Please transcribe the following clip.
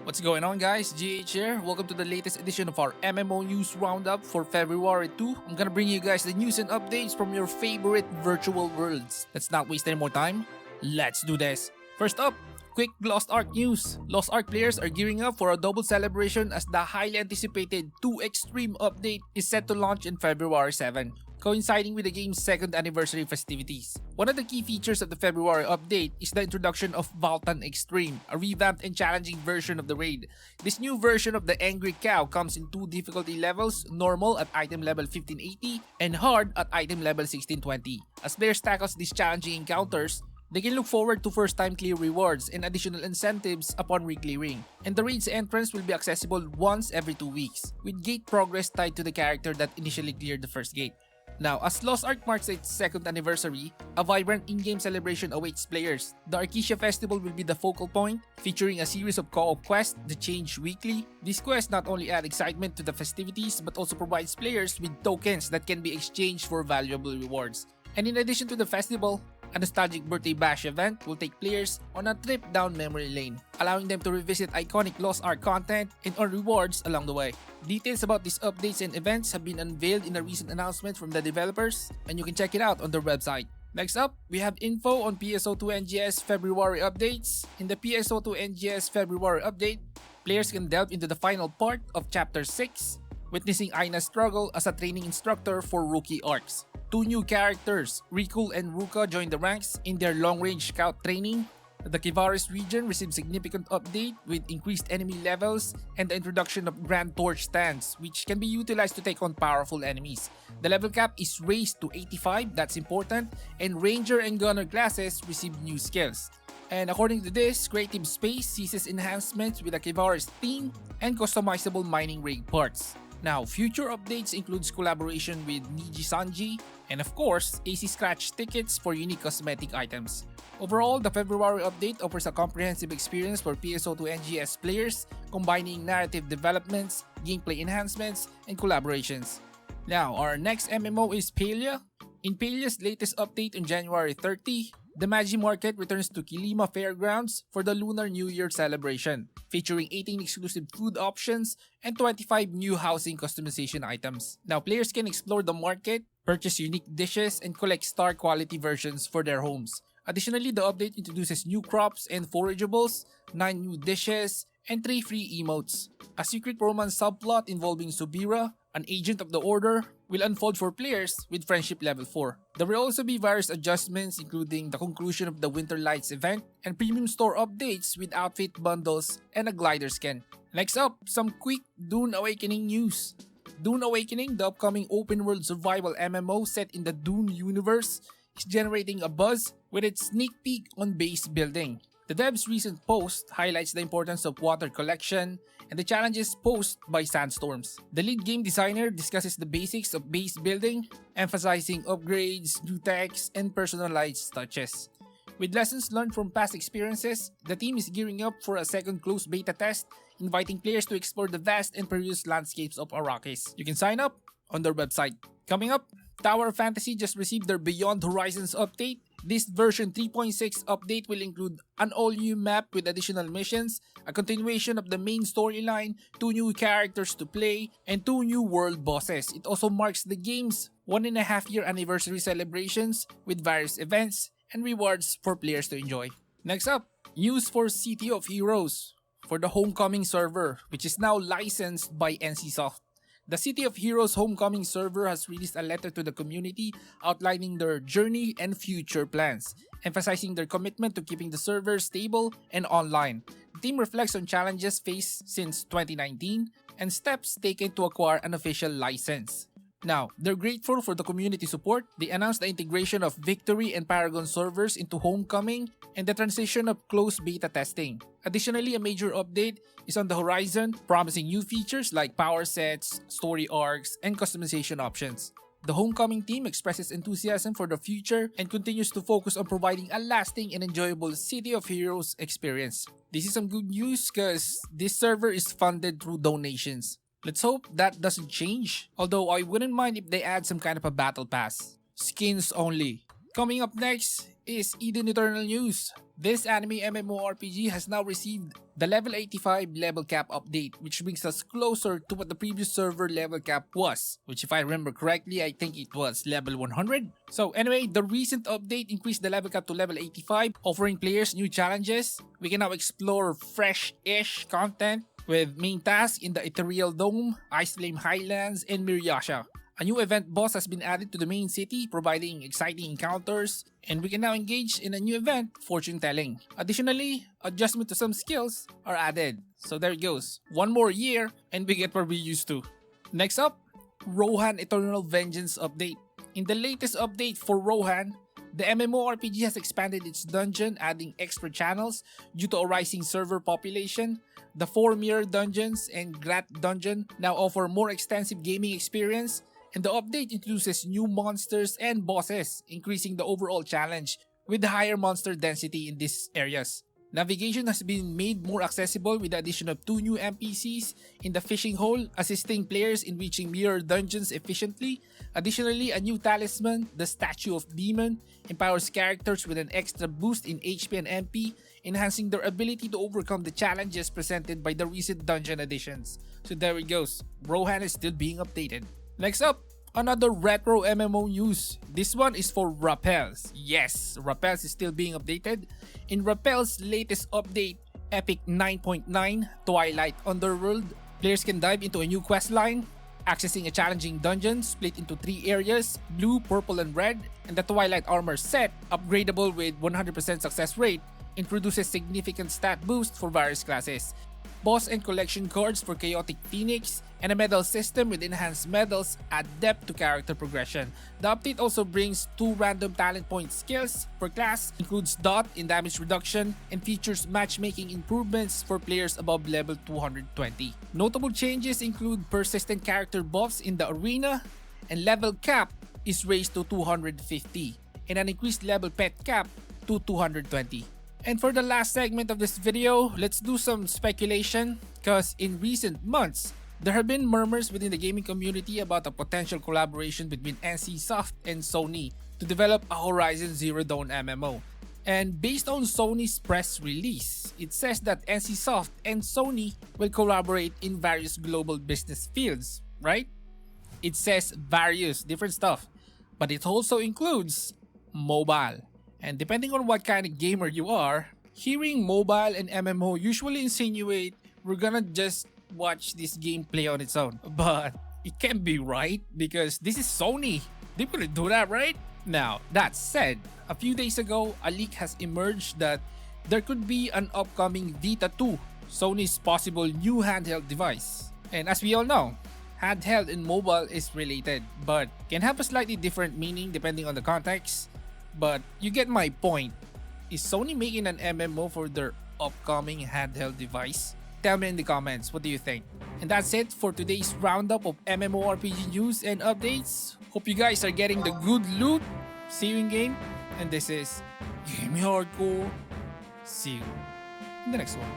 What's going on, guys? GH here. Welcome to the latest edition of our MMO News Roundup for February 2. I'm gonna bring you guys the news and updates from your favorite virtual worlds. Let's not waste any more time. Let's do this. First up, quick Lost Ark news. Lost Ark players are gearing up for a double celebration as the highly anticipated 2 Extreme update is set to launch in February 7, coinciding with the game's second anniversary festivities. One of the key features of the February update is the introduction of Valtan Extreme, a revamped and challenging version of the raid. This new version of the Angry Cow comes in two difficulty levels, normal at item level 1580 and hard at item level 1620. As players tackles these challenging encounters, they can look forward to first-time clear rewards and additional incentives upon re-clearing. And the raid's entrance will be accessible once every 2 weeks, with gate progress tied to the character that initially cleared the first gate. Now, as Lost Ark marks its second anniversary, a vibrant in-game celebration awaits players. The Arkesia Festival will be the focal point, featuring a series of co-op quests that change weekly. These quests not only add excitement to the festivities but also provides players with tokens that can be exchanged for valuable rewards. And in addition to the festival, a nostalgic birthday bash event will take players on a trip down memory lane, allowing them to revisit iconic Lost Ark content and earn rewards along the way. Details about these updates and events have been unveiled in a recent announcement from the developers, and you can check it out on their website. Next up, we have info on PSO2 NGS February updates. In the PSO2 NGS February update, players can delve into the final part of Chapter 6, witnessing Aina's struggle as a training instructor for rookie arcs. Two new characters, Riku and Ruka, join the ranks in their long-range scout training. The Kivaris region received significant update with increased enemy levels and the introduction of Grand Torch stands, which can be utilized to take on powerful enemies. The level cap is raised to 85, that's important, and Ranger and Gunner classes receive new skills. And according to this, Creative Space seizes enhancements with a Kivaris theme and customizable mining rig parts. Now, future updates includes collaboration with Niji Sanji and of course, AC Scratch tickets for unique cosmetic items. Overall, the February update offers a comprehensive experience for PSO2 NGS players, combining narrative developments, gameplay enhancements, and collaborations. Now, our next MMO is Palia. In Palia's latest update on January 30, the Magi Market returns to Kilima Fairgrounds for the Lunar New Year celebration, featuring 18 exclusive food options and 25 new housing customization items. Now, players can explore the market, purchase unique dishes, and collect star quality versions for their homes. Additionally, the update introduces new crops and forageables, 9 new dishes, and 3 free emotes. A secret romance subplot involving Subira, an agent of the Order, will unfold for players with Friendship Level 4. There will also be various adjustments including the conclusion of the Winter Lights event and premium store updates with outfit bundles and a glider skin. Next up, some quick Dune Awakening news. Dune Awakening, the upcoming open-world survival MMO set in the Dune universe, is generating a buzz with its sneak peek on base building. The dev's recent post highlights the importance of water collection and the challenges posed by sandstorms. The lead game designer discusses the basics of base building, emphasizing upgrades, new techs, and personalized touches. With lessons learned from past experiences, the team is gearing up for a second closed beta test, inviting players to explore the vast and perilous landscapes of Arrakis. You can sign up on their website. Coming up, Tower of Fantasy just received their Beyond Horizons update. This version 3.6 update will include an all-new map with additional missions, a continuation of the main storyline, 2 new characters to play, and 2 new world bosses. It also marks the game's 1.5-year anniversary celebrations with various events and rewards for players to enjoy. Next up, news for City of Heroes for the Homecoming server, which is now licensed by NCSoft. The City of Heroes Homecoming server has released a letter to the community outlining their journey and future plans, emphasizing their commitment to keeping the server stable and online. The team reflects on challenges faced since 2019 and steps taken to acquire an official license. Now, they're grateful for the community support. They announced the integration of Victory and Paragon servers into Homecoming and the transition of closed beta testing. Additionally, a major update is on the horizon, promising new features like power sets, story arcs, and customization options. The Homecoming team expresses enthusiasm for the future and continues to focus on providing a lasting and enjoyable City of Heroes experience. This is some good news because this server is funded through donations. Let's hope that doesn't change, although I wouldn't mind if they add some kind of a battle pass. Skins only. Coming up next is Eden Eternal news. This anime MMORPG has now received the level 85 level cap update, which brings us closer to what the previous server level cap was, which if I remember correctly, I think it was level 100. So anyway, the recent update increased the level cap to level 85, offering players new challenges. We can now explore fresh-ish content with main tasks in the Ethereal Dome, Ice Flame Highlands, and Miriasha. A new event boss has been added to the main city, providing exciting encounters, and we can now engage in a new event, Fortune Telling. Additionally, adjustment to some skills are added. So there it goes. One more year, and we get what we used to. Next up, Rohan Eternal Vengeance update. In the latest update for Rohan, the MMORPG has expanded its dungeon, adding extra channels due to a rising server population. The 4 mirror dungeons and Grat dungeon now offer more extensive gaming experience, and the update introduces new monsters and bosses, increasing the overall challenge with the higher monster density in these areas. Navigation has been made more accessible with the addition of 2 new NPCs in the fishing hole, assisting players in reaching mirror dungeons efficiently. Additionally, a new talisman, the Statue of Demon, empowers characters with an extra boost in HP and MP, enhancing their ability to overcome the challenges presented by the recent dungeon additions. So there it goes, Rohan is still being updated. Next up, another retro MMO news. This one is for Rappelz. Yes, Rappelz is still being updated. In Rappelz's latest update, Epic 9.9 Twilight Underworld, players can dive into a new quest line, accessing a challenging dungeon split into 3 areas, blue, purple, and red, and the Twilight Armor set, upgradable with 100% success rate, introduces significant stat boost for various classes, boss and collection cards for Chaotic Phoenix, and a medal system with enhanced medals add depth to character progression. The update also brings 2 random talent point skills per class, includes dot in damage reduction, and features matchmaking improvements for players above level 220. Notable changes include persistent character buffs in the arena, and level cap is raised to 250, and an increased level pet cap to 220. And for the last segment of this video, let's do some speculation, because in recent months, there have been murmurs within the gaming community about a potential collaboration between NCSoft and Sony to develop a Horizon Zero Dawn MMO. And based on Sony's press release, it says that NCSoft and Sony will collaborate in various global business fields, right? It says various different stuff, but it also includes mobile. And depending on what kind of gamer you are, hearing mobile and MMO usually insinuate we're gonna just watch this game play on its own. But it can't be right, because this is Sony. They wouldn't do that, right? Now, that said, a few days ago, a leak has emerged that there could be an upcoming Vita 2, Sony's possible new handheld device. And as we all know, handheld and mobile is related, but can have a slightly different meaning depending on the context. But you get my point. Is Sony making an MMO for their upcoming handheld device? Tell me in the comments, what do you think? And that's it for today's roundup of MMORPG news and updates. Hope you guys are getting the good loot. See you in game. And this is Game Hardcore. See you in the next one.